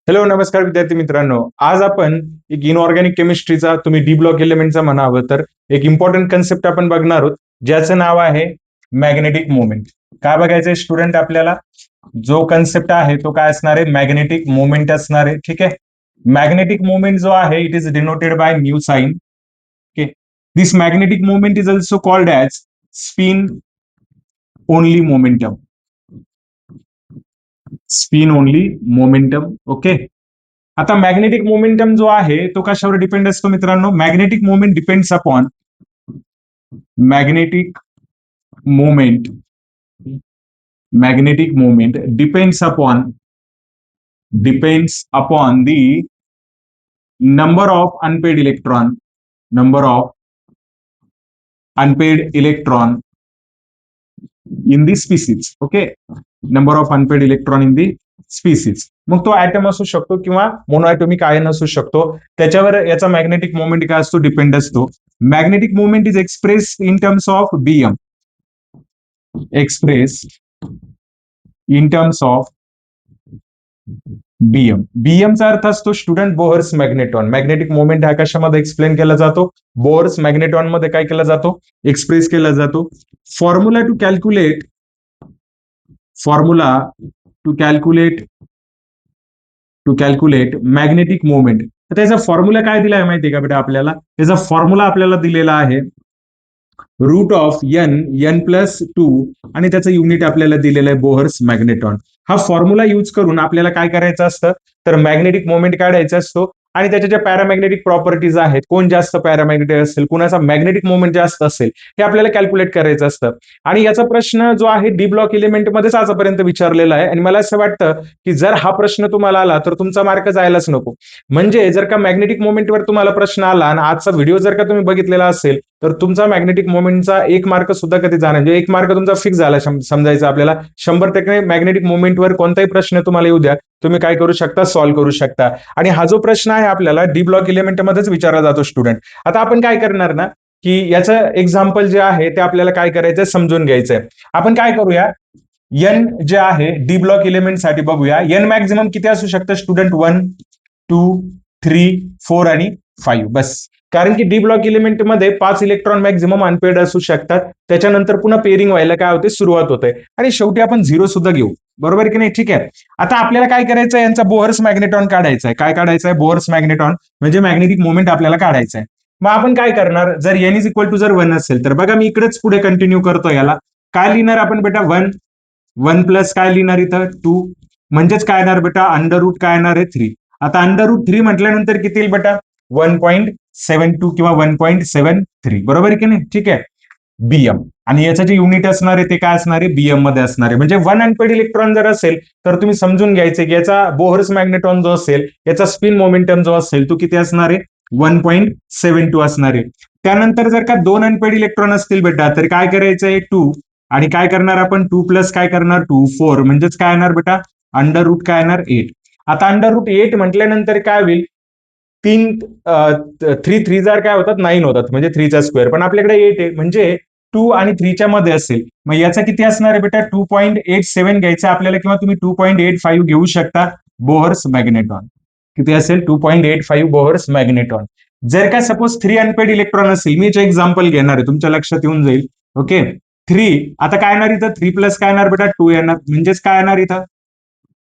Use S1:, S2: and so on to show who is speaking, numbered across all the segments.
S1: Hello नमस्कार विद्यार्थी मित्रांनो. आज आपण एक इनऑर्गॅनिक केमिस्ट्रीचा तुम्ही डी ब्लॉक एलिमेंटचा म्हणावं तर एक इम्पॉर्टंट कन्सेप्ट आपण बघणार आहोत, ज्याचं नाव आहे मॅग्नेटिक मोमेंट. काय बघायचंय स्टुडंट आपल्याला? जो कन्सेप्ट आहे तो काय असणार आहे? मॅग्नेटिक मोमेंट असणार आहे. ठीक आहे. मॅग्नेटिक मोमेंट जो आहे it is denoted by mu sign. Okay. This magnetic moment is also called as spin only momentum. Spin only momentum. Okay. आता मॅग्नेटिक मोमेंटम जो आहे तो कशावर डिपेंड असतो मित्रांनो? Magnetic moment depends upon magnetic moment magnetic moment depends upon the number of unpaired electron in the species. Okay. Number of unpaired electron in the species. मग तो atom असू शकतो किंवा मोनोएटॉमिक आयन असू शकतो. त्याच्यावर याचा मॅग्नेटिक मोमेंट काय असतो? डिपेंड असतो. Magnetic moment is express in terms of BM. Express in terms of BM. बीएमचा अर्थ असतो student Bohr's magneton. Magnetic moment हा कशामध्ये एक्सप्लेन केला जातो? बोहर्स मॅग्नेटॉन मध्ये काय केला जातो? एक्सप्रेस केला जातो. Formula to calculate magnetic moment. तर त्याचा फॉर्म्युला काय दिला आहे माहिती आहे का बेटा आपल्याला? त्याचा फॉर्म्युला आपल्याला दिलेला आहे रूट ऑफ एन प्लस 2 आणि त्याचं युनिट आपल्याला दिलेलं आहे बोहर्स मॅग्नेटॉन. हा फॉर्म्युला यूज करून आपल्याला काय करायचं असतं तर मॅग्नेटिक मोमेंट काढायचा असतो आणि त्याच्या ज्या पॅरामॅग्नेटिक प्रॉपर्टीज आहेत, कोण जास्त पॅरामॅग्नेटिक असेल, कुणाचा मॅग्नेटिक मोमेंट जास्त असेल, हे आपल्याला कॅल्क्युलेट करायचं असतं. आणि याचा प्रश्न जो आहे डी ब्लॉक एलिमेंट मध्येच आजपर्यंत विचारलेला आहे. आणि मला असं वाटतं की जर हा प्रश्न तुम्हाला आला तर तुमचा मार्क जायलाच नको. म्हणजे जर का मॅग्नेटिक मोमेंटवर तुम्हाला प्रश्न आला आणि आजचा व्हिडिओ जर का तुम्ही बघितलेला असेल तर तुमचा मॅग्नेटिक मोमेंटचा 1 मार्क सुद्धा कधी जाणार म्हणजे 1 मार्क तुमचा फिक्स झाला समजायचा आपल्याला. 100% मॅग्नेटिक मोमेंटवर कोणताही प्रश्न तुम्हाला येऊ द्या, तुम्ही काय करू शकता? सॉल्व्ह करू शकता. आणि हा जो प्रश्न आहे आपल्याला डी ब्लॉक एलिमेंट मध्येच विचारला जातो स्टुडंट. आता आपण काय करणार ना की याचं एक्झाम्पल जे आहे ते आपल्याला काय करायचं समजून घ्यायचंय. आपण काय करूया? एन जे आहे डी ब्लॉक एलिमेंट साठी बघूया. एन मॅक्झिमम किती असू शकतं स्टुडंट? 1, 2, 3, 4 आणि 5 बस. कारण की डी ब्लॉक एलिमेंट मध्ये 5 इलेक्ट्रॉन मॅक्झिमम अनपेड असू शकतात. त्याच्यानंतर पुन्हा पेअरिंग व्हायला काय होते? सुरुवात होते. आणि शेवटी आपण 0 सुद्धा घेऊ. बरोबर की नाही? ठीक आहे. आता आपल्याला काय करायचं? यांचा बोहर्स मॅग्नेटॉन काढायचा आहे. काय काढायचं आहे? बोहर्स मॅग्नेटॉन म्हणजे मॅग्नेटिक मोमेंट आपल्याला काढायचा आहे. मग आपण काय करणार? जर एन इज इक्वल टू जर 1 असेल तर बघा मी इकडेच पुढे कंटिन्यू करतो याला. काय लिहिणार आपण बेटा? 1 प्लस काय लिहिणार इथं? 2 म्हणजेच काय येणार बेटा? अंडर रूट काय येणार आहे? 3. आता अंडर रूट 3 म्हटल्यानंतर किती येईल बेटा? 1.72 किंवा 1.73. बरोबर आहे की नाही? ठीक आहे. बीएम. आणि याचं जे युनिट असणार आहे ते काय असणार आहे? बीएम मध्ये असणार आहे. म्हणजे 1 अनपेड इलेक्ट्रॉन जर असेल तर तुम्ही समजून घ्यायचे की याचा बोहर्स मॅग्नेटॉन जो असेल, याचा स्पिन मोमेंटम जो असेल तो किती असणार आहे? 1.72 असणार आहे. त्यानंतर जर का 2 अनपेड इलेक्ट्रॉन असतील बेटा तर काय करायचं आहे? 2 आणि काय करणार आपण? 2 प्लस काय करणार? 2 4 म्हणजेच काय येणार बेटा? अंडर रूट काय येणार? 8. आता अंडर रूट 8 म्हटल्यानंतर काय होईल? 3 3 जर काय होतात? 9 होतात म्हणजे 3 चा स्क्वेअर. पण आपल्याकडे 8 आहे म्हणजे 2 आणि 3 च्या मध्ये असेल. मग याचा किती असणार आहे बेटा? 2.87 घ्यायचा आपल्याला किंवा तुम्ही 2.85 घेऊ शकता बोहर्स मॅग्नेटॉन. किती असेल? 2.85 बोहर्स मॅग्नेटॉन. जर का सपोज 3 अनपेड इलेक्ट्रॉन असेल, मी याचे एक्झाम्पल घेणार आहे, तुमच्या लक्षात येऊन जाईल. ओके. 3 आता काय येणार इथं? 3 प्लस काय येणार बेटा? 2 येणार म्हणजेच काय येणार इथं?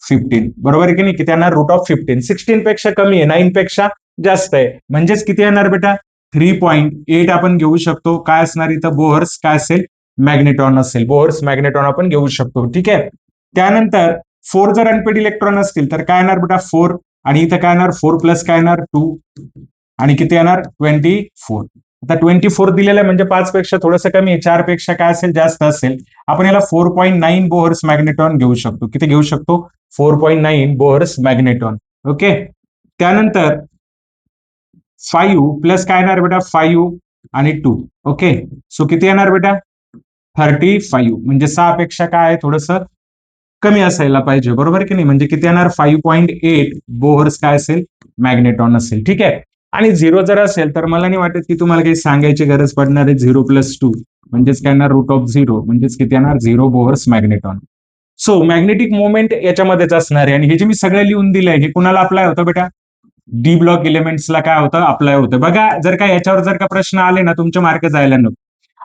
S1: 15. बरोबर आहे की नाही? किती येणार? Route of 15. 16 पेक्षा कमी आहे, 9 पेक्षा जास्त आहे. म्हणजेच किती येणार बेटा? 3.8 आपण घेऊ शकतो. काय असणार इथं? बोहर्स काय असेल? मॅग्नेटॉन असेल. बोहर्स मॅग्नेटॉन आपण घेऊ शकतो. ठीक आहे. त्यानंतर 4 जर अनपेड इलेक्ट्रॉन असतील तर काय येणार बेटा? 4 आणि इथं काय येणार? 4 प्लस काय येणार? 2 आणि किती येणार? 24. आता 24 दिलेलं आहे म्हणजे 5 पेक्षा थोडंसं कमी आहे, 4 पेक्षा काय असेल? जास्त असेल. आपण याला 4.9 बोहर्स मॅग्नेटॉन घेऊ शकतो. किती घेऊ शकतो? 4.9 बोहर्स मॅग्नेटॉन. ओके. त्यानंतर 5 प्लस काय येणार बेटा? 5 आणि 2. ओके. सो किती येणार बेटा? 35 म्हणजे 6 पेक्षा काय आहे? थोडंसं कमी असायला पाहिजे. बरोबर की नाही? म्हणजे किती येणार? 5.8 बोहर्स काय असेल? मॅग्नेटॉन असेल. ठीक आहे. आणि 0 जर असेल तर मला नाही वाटत की तुम्हाला काही सांगायची गरज पडणार आहे. 0 प्लस 2 म्हणजेच काय येणार? रूट ऑफ 0 म्हणजेच किती येणार? 0 बोहर्स मॅग्नेटॉन. सो मॅग्नेटिक मोमेंट याच्यामध्येच असणार आहे आणि हे जे मी सगळं लिहून दिलंय हे कुणाला अप्लाय होतं बेटा? डी ब्लॉक एलिमेंट्सला काय होतं? अप्लाय होतं. बघा जर का याच्यावर जर का प्रश्न आले ना तुमचे मार्क जायला नको.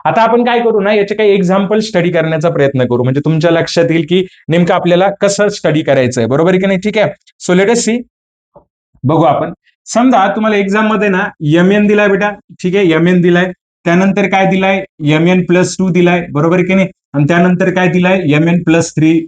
S1: आता आपण काय करू ना याचे काही एक्झाम्पल स्टडी करण्याचा प्रयत्न करू म्हणजे तुमच्या लक्षात येईल की नेमकं आपल्याला कसं स्टडी करायचंय, बरोबर आहे की नाही? ठीक आहे. सो लेट अस सी, बघू आपण. समजा तुम्हाला एक्झाम मध्ये ना एन दिलाय बेटा, ठीक आहे, एन दिलाय, त्यानंतर काय दिलाय? Mn+2 दिलाय, बरोबर आहे की नाही? आणि त्यानंतर काय दिलाय? Mn+3,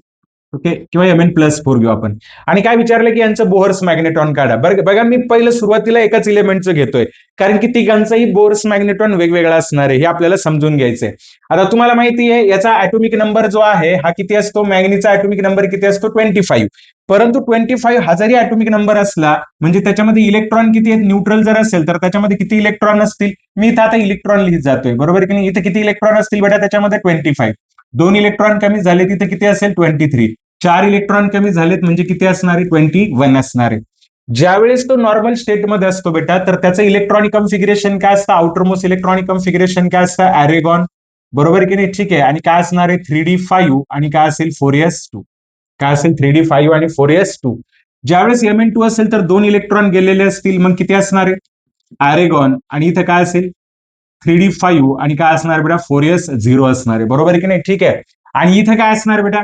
S1: ओके, किंवा Mn+4 घेऊ आपण. आणि काय विचारलं की यांचं बोहर्स मॅग्नेटॉन काढा. बरं बघा, मी पहिलं सुरुवातीला एकाच इलेमेंटचं घेतोय कारण की तिघांचाही बोहर्स मॅग्नेटॉन वेगवेगळा असणार आहे हे आपल्याला समजून घ्यायचंय. आता तुम्हाला माहिती आहे याचा ॲटॉमिक नंबर जो आहे हा किती असतो? मॅग्नीचा ॲटॉमिक नंबर किती असतो? 25. परंतु 25 हा जरी ॲटॉमिक नंबर असला म्हणजे त्याच्यामध्ये इलेक्ट्रॉन किती आहेत? न्यूट्रल जर असेल तर त्याच्यामध्ये किती इलेक्ट्रॉन असतील? मी इथं आता इलेक्ट्रॉन लिहित जातोय, बरोबर की नाही? इथे किती इलेक्ट्रॉन असतील बेटा? त्याच्यामध्ये 25. 2 इलेक्ट्रॉन कमी झाले तिथे किती असेल? 23. 4 इलेक्ट्रॉन कमी झालेत म्हणजे किती असणार आहे? 21 असणार आहे. ज्यावेळेस तो नॉर्मल स्टेटमध्ये असतो बेटा तर त्याचं इलेक्ट्रॉनिक कन्फिगरेशन काय असतं? आउटरमोस्ट इलेक्ट्रॉनिक कन्फिगरेशन काय असतं? अरेगॉन, बरोबर की नाही? ठीक आहे. आणि काय असणार आहे? 3d5 आणि काय असेल? 4s2. काय असेल? 3d5 आणि 4s2. ज्यावेळेस Mn2 असेल तर 2 इलेक्ट्रॉन गेलेले असतील मग किती असणार आहे? अरेगॉन, आणि इथं काय असेल? 3d5 आणि काय असणार बेटा? 4s0 असणार आहे, बरोबर आहे की नाही? ठीक आहे. आणि इथं काय असणार बेटा?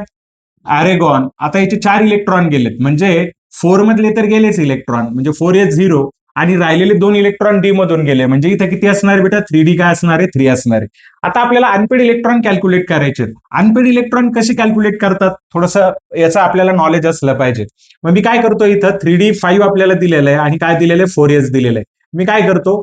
S1: अरेगॉन. आता याचे 4 इलेक्ट्रॉन गेलेत म्हणजे 4 मधले तर गेलेच इलेक्ट्रॉन म्हणजे 4s0, आणि राहिलेले 2 इलेक्ट्रॉन डी मधून गेले म्हणजे इथं किती असणार बेटा? 3d काय असणार आहे? 3 असणार आहे. आता आपल्याला अनपेड इलेक्ट्रॉन कॅल्क्युलेट करायचे. अनपेड इलेक्ट्रॉन कसे कॅल्क्युलेट करतात थोडंसं याचं आपल्याला नॉलेज असलं पाहिजे. मग मी काय करतो, इथं 3d5 आपल्याला दिलेलं आहे आणि काय दिलेलं आहे? 4s दिलेलं आहे. मी काय करतो,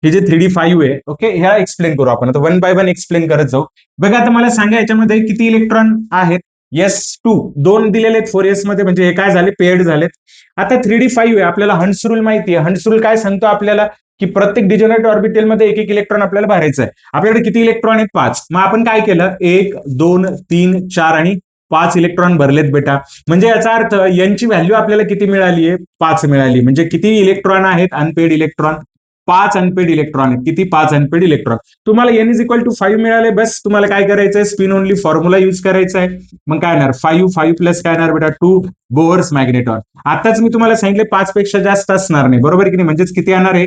S1: हे जे 3d5 आहे, ओके, ह्या एक्सप्लेन करू आपण आता वन बाय वन एक्सप्लेन करत जाऊ. बघा आता मला सांगा याच्यामध्ये किती इलेक्ट्रॉन आहेत? S2 2 दिलेले आहेत 4s मध्ये म्हणजे हे काय झाले? पेअर्ड झालेत. आता 3d5 आहे, आपल्याला हंट्स रूल माहिती आहे. हंट्स रूल काय सांगतो आपल्याला की प्रत्येक डिजोनेट ऑर्बिटल मध्ये एक एक इलेक्ट्रॉन आपल्याला भरायचं आहे. आपल्याकडे किती इलेक्ट्रॉन आहेत? 5. मग आपण काय केलं? 1 2 3 4 आणि 5 इलेक्ट्रॉन भरलेत बेटा. म्हणजे याचा अर्थ यांची व्हॅल्यू आपल्याला किती मिळाली आहे? 5 मिळाली. म्हणजे किती इलेक्ट्रॉन आहेत? अनपेड इलेक्ट्रॉन 5 अनपेड इलेक्ट्रॉन आहेत. किती? 5 अनपेड इलेक्ट्रॉन. तुम्हाला n=5 मिळाले, बस तुम्हाला काय करायचंय? स्पिन ओनली फॉर्म्युला युज करायचा आहे. मग काय येणार? 5 प्लस काय येणार बेटा? 2 बोहर्स मॅग्नेटॉन. आताच मी तुम्हाला सांगितले 5 पेक्षा जास्त असणार नाही, बरोबर की नाही? म्हणजेच किती येणार आहे?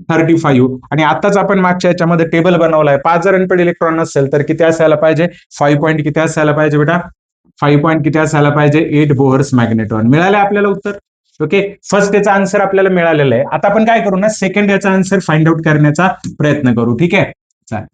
S1: 35. आणि आताच आपण मागच्या याच्यामध्ये टेबल बनवलाय. 5 जर अनपेड इलेक्ट्रॉन असेल तर किती असायला पाहिजे? 5 पॉईंट किती असायला पाहिजे बेटा? 5 पॉईंट किती असायला पाहिजे? 8 बोहर्स मॅग्नेटॉन. मिळाले आपल्याला उत्तर. ओके, फर्स्ट याचा आन्सर आपल्याला मिळालेला आहे. आता आपण काय करू ना, सेकंड याचा आन्सर फाइंड आउट करण्याचा प्रयत्न करू. ठीक आहे, चालेल.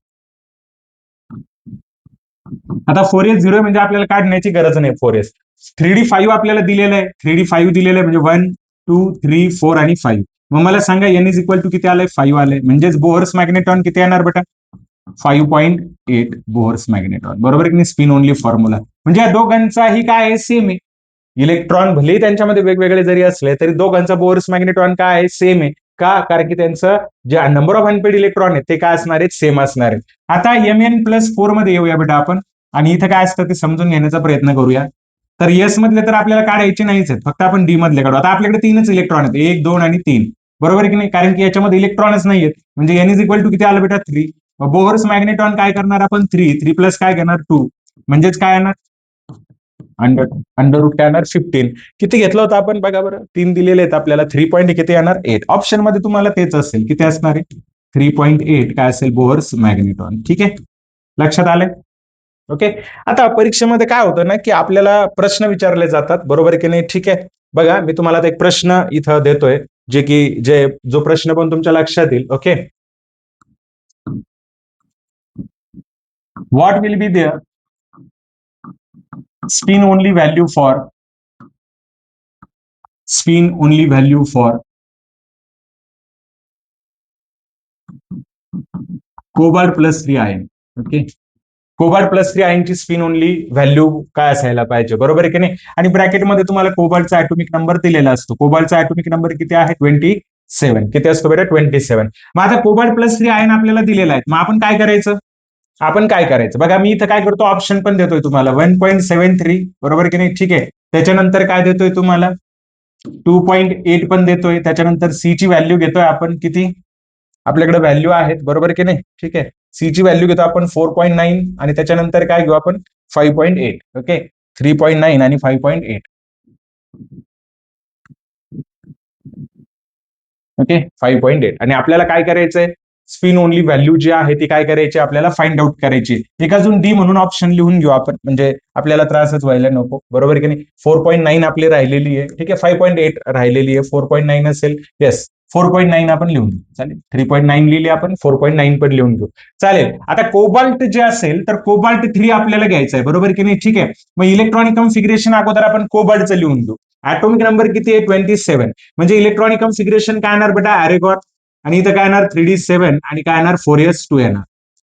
S1: आता 4s0 म्हणजे आपल्याला काढण्याची गरज नाही. 4s 3d5 आपल्याला दिलेलं आहे. 3d5 दिलेलं आहे म्हणजे 1 2 3 4 आणि 5. मग मला सांगा n=टू किती आलंय? 5 आलंय. म्हणजेच बोहर्स मॅग्नेटॉन किती येणार बेटा? 5.8 बोहर्स मॅग्नेटॉन, बरोबर की नाही? स्पिन ओनली फॉर्म्युला म्हणजे या दोघांचाही काय आहे? सेम आहे. इलेक्ट्रॉन भले त्यांच्यामध्ये वेगवेगळे जरी असले तरी दोघांचा बोहर्स मॅग्नेटॉन काय आहे? सेम आहे. का? कारण की त्यांचं जे नंबर ऑफ अनपेड इलेक्ट्रॉन आहेत ते काय असणार आहेत? सेम असणार आहेत. आता Mn+4 मध्ये येऊया बेटा आपण, आणि इथं काय असतं ते समजून घेण्याचा प्रयत्न करूया. तर एस मधले तर आपल्याला काढायचे नाहीच आहेत, फक्त आपण डी मधले काढू. आता आपल्याकडे 3च इलेक्ट्रॉन आहेत, 1 2 आणि 3, बरोबर की नाही? कारण की याच्यामध्ये इलेक्ट्रॉनच नाहीयेत म्हणजे n=टू किती आलं बेटा? 3. बोहर्स मॅग्नेटॉन काय करणार आपण? 3 प्लस काय घेणार? 2. म्हणजेच काय येणार? अंडर रूट काय येणार? 15. किती घेतलं होतं आपण बघा बरं? 3 दिलेले आहेत आपल्याला. 3 पॉईंट किती येणार? 8. ऑप्शन मध्ये तुम्हाला तेच असेल. किती असणार आहे? 3.8 काय असेल? बोहर्स मॅग्नेटॉन. ठीक आहे, लक्षात आलंय? ओके. आता परीक्षेमध्ये काय होतं ना की आपल्याला प्रश्न विचारले जातात, बरोबर की नाही? ठीक आहे, बघा मी तुम्हाला आता एक प्रश्न इथं देतोय जो प्रश्न पण तुमच्या लक्षात येईल. Okay, what will be there spin only value for spin only value for cobalt plus 3 ion. Okay, cobalt plus 3 आयनची स्पिन ओनली व्हॅल्यू काय असायला पाहिजे, बरोबर आहे की नाही? आणि ब्रॅकेटमध्ये तुम्हाला कोबाल्टचा ॲटॉमिक नंबर दिलेला असतो. कोबाल्टचा ॲटॉमिक नंबर किती आहे? 27. किती असतो बेटा? 27. मग आता कोबाल्ट प्लस 3 आयन आपल्याला दिलेला आहे, मग आपण काय करायचं? बघा मी इथं काय करतो? ऑप्शन पण देतोय तुम्हाला. 1.73, बरोबर की नाही? ठीक आहे. त्याच्यानंतर काय देतोय तुम्हाला? 2.8 पण देतोय. त्याच्यानंतर सी ची व्हॅल्यू घेतोय आपण किती? आपल्याकडे व्हॅल्यू आहेत, बरोबर की नाही? ठीक आहे. सी ची व्हॅल्यू घेतो आपण 4.9 आणि त्याच्यानंतर काय घेऊ आपण? 5.8. ओके, 3.9 आणि 5.8. ओके, 5.8. आणि आपल्याला काय करायचंय, स्पिन ओनली व्हॅल्यू जी आहे ती काय करायची, आपल्याला फाइंड आउट करायची. एक अजून डी म्हणून ऑप्शन लिहून घेऊ आपण, म्हणजे आपल्याला त्रासच व्हायला नको, बरोबर की नाही. 4.9 आपली राहिलेली आहे, ठीक आहे. 5.8 राहिलेली आहे, 4.9 असेल, येस 4.9 आपण लिहून घेऊ, चालेल. 3.9 लिहिली आपण, 4.9 पण लिहून घेऊ, चालेल. आता कोबाल्ट जे असेल तर कोबाल्ट 3 आपल्याला घ्यायचं आहे, बरोबर की नाही, ठीक आहे. मग इलेक्ट्रॉनिक कॉन्फिगरेशन अगोदर आपण कोबाल्टचं लिहून घेऊ. ऍटॉमिक नंबर किती आहे, 27. म्हणजे इलेक्ट्रॉनिक कॉन्फिगरेशन काय येणार बेटा, अरेगॉन. आणि इथं काय येणार 3d7 आणि काय येणार 4s2 येणार,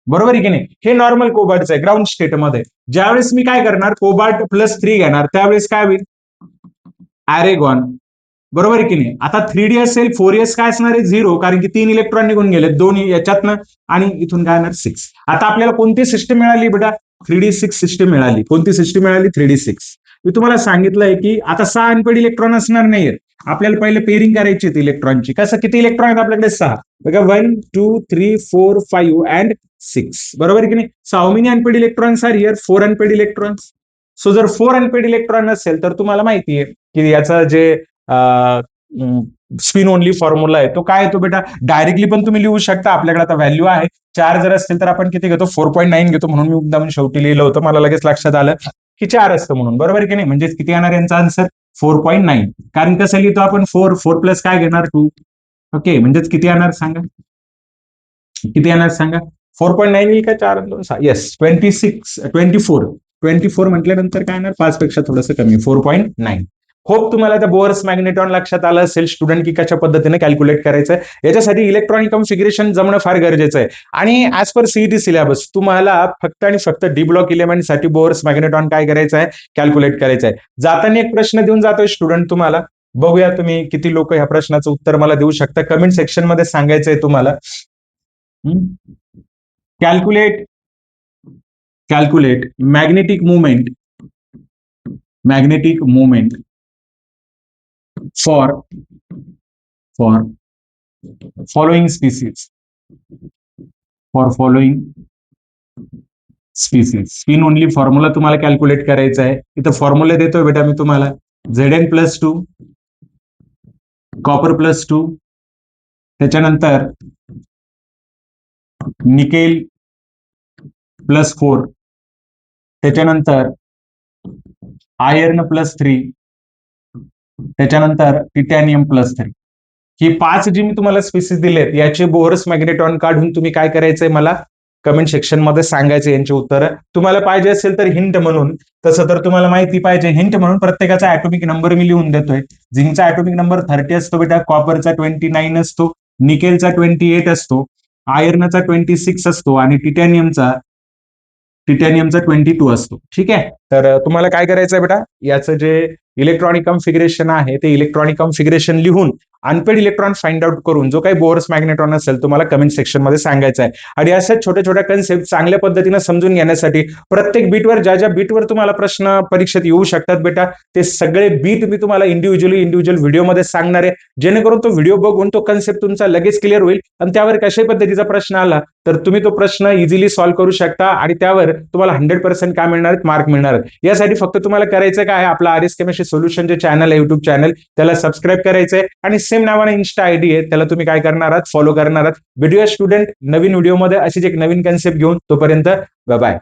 S1: बरोबर आहे की नाही. हे नॉर्मल कोबाल्टचं आहे, ग्राउंड स्टेटमध्ये. ज्यावेळेस मी काय करणार, कोबाल्ट +3 घेणार, त्यावेळेस काय होईल, अरेगॉन, बरोबर आहे की नाही. आता 3d असेल, 4s काय असणार आहे, 0, कारण की 3 इलेक्ट्रॉन निघून गेले, 2 याच्यातनं, आणि इथून काय येणार 6. आता आपल्याला कोणती सिस्टम मिळाली बेटा, 3d6 सिस्टम मिळाली. कोणती सिस्टम मिळाली, 3d6. मी तुम्हाला सांगितलंय की आता 6 अनपेड इलेक्ट्रॉन असणार नाहीयेत, आपल्याला पहिले पेअरिंग करायची होती इलेक्ट्रॉनची. कसं, किती इलेक्ट्रॉन आहेत आपल्याकडे, 6. बघा 1 2 3 4 5 अँड 6, बरोबर आहे की नाही. So how many unpaired electrons are here, 4 unpaired electrons. So जर 4 अनपेड इलेक्ट्रॉन असेल तर तुम्हाला माहिती आहे की याचं जे स्पिन ओनली फॉर्म्युला आहे तो काय येतो बेटा, डायरेक्टली पण तुम्ही लिहू शकता. आपल्याकडे आता व्हॅल्यू आहे 4 जर असतील तर आपण किती घेतो, 4.9 घेतो, म्हणून मी मुद्दाम शेवटी लिहिलं होतं, मला लगेच लक्षात आलं की 4 असतं म्हणून, बरोबर आहे की नाही. म्हणजे किती येणार यांचा आन्सर, 4.9. कारण कसं लिहितो आपण, 4 प्लस काय घेणार 2. ओके, म्हणजेच किती येणार सांगा, किती येणार सांगा, 4.9 येईल का, 4 2 6, येस 24 म्हटल्यानंतर काय येणार, 5 पेक्षा थोडंसं कमी, 4.9. होप तुम्हाला त्या बोअर्स मॅग्नेटॉन लक्षात आलं असेल स्टुडंट, की कशा पद्धतीने कॅल्क्युलेट करायचं. याच्यासाठी इलेक्ट्रॉनिक कॉन्फिगरेशन जमणं फार गरजेचं आहे. आणि ऍज पर सीईटी सिलेबस तुम्हाला फक्त आणि फक्त डी ब्लॉक इलेमेंट साठी बोअर्स मॅग्नेटॉन काय करायचं आहे, कॅल्क्युलेट करायचं आहे. जाताना एक प्रश्न देऊन जातोय स्टुडंट तुम्हाला, बघूया तुम्ही किती लोक ह्या प्रश्नाचं उत्तर मला देऊ शकता. कमेंट सेक्शन मध्ये सांगायचंय तुम्हाला. Calculate calculate magnetic moment for following species, spin only formula तुम्हाला कॅल्क्युलेट करायचा आहे. इथं फॉर्म्युला देतोय बेटा मी तुम्हाला, Zn+2, कॉपर +2, त्याच्यानंतर निकेल +4, त्याच्यानंतर आयर्न +3, त्याच्यानंतर टिटॅनियम +3. ही 5 जी मी तुम्हाला स्पीसीज दिलेत याचे बोहर्स मॅग्नेटॉन काढून तुम्ही काय करायचंय, मला कमेंट सेक्शन मध्ये सांगायचं यांची उत्तरं. तुम्हाला पाहिजे असेल तर हिंट म्हणून, तसं तर तुम्हाला माहिती पाहिजे, हिंट म्हणून प्रत्येकाचा ऍटॉमिक नंबर मी लिहून देतोय. झिंकचा ऍटॉमिक नंबर 30 असतो बेटा, कॉपरचा 29 असतो, निकेलचा 28 असतो, आयर्नचा 26 असतो, आणि टिटॅनियमचा 22 असतो. ठीक आहे. तर तुम्हाला काय करायचं आहे बेटा, याचं जे इलेक्ट्रॉनिक कॉन्फिगरेशन आहे ते इलेक्ट्रॉनिक कॉन्फिगरेशन लिहून अनपेड इलेक्ट्रॉन फाइंड आउट करून जो काही बोअर्स मॅग्नेटॉन असेल तुम्हाला कमेंट सेक्शन मध्ये सांगायचं आहे. आणि अशा छोट्या छोट्या कन्सेप्ट चांगल्या पद्धतीने समजून घेण्यासाठी प्रत्येक बीटवर ज्या बीटवर तुम्हाला प्रश्न परीक्षेत येऊ शकतात बेटा, ते सगळे बीट मी तुम्हाला इंडिव्हिज्युअल व्हिडिओमध्ये सांगणार आहे, जेणेकरून तो व्हिडिओ बघून तो कन्सेप्ट तुमचा लगेच क्लिअर होईल. आणि त्यावर कशाही पद्धतीचा प्रश्न आला तर तुम्ही तो प्रश्न इझिली सॉल्व्ह करू शकता, आणि त्यावर तुम्हाला 100% काय मिळणार आहेत, मार्क मिळणार आहेत. यासाठी फक्त तुम्हाला करायचं काय आहे, आपला आर एस केमिस्ट्री सोल्युशन जे चॅनल आहे, युट्यूब चॅनल, त्याला सबस्क्राईब करायचंय, आणि सेम नावाने इन्स्टा आयडी आहे, त्याला तुम्ही काय करणार आहात, फॉलो करणार आहात. व्हिडिओ स्टुडंट नवीन व्हिडिओमध्ये अशीच एक नवीन कन्सेप्ट घेऊन, तोपर्यंत बाय बाय.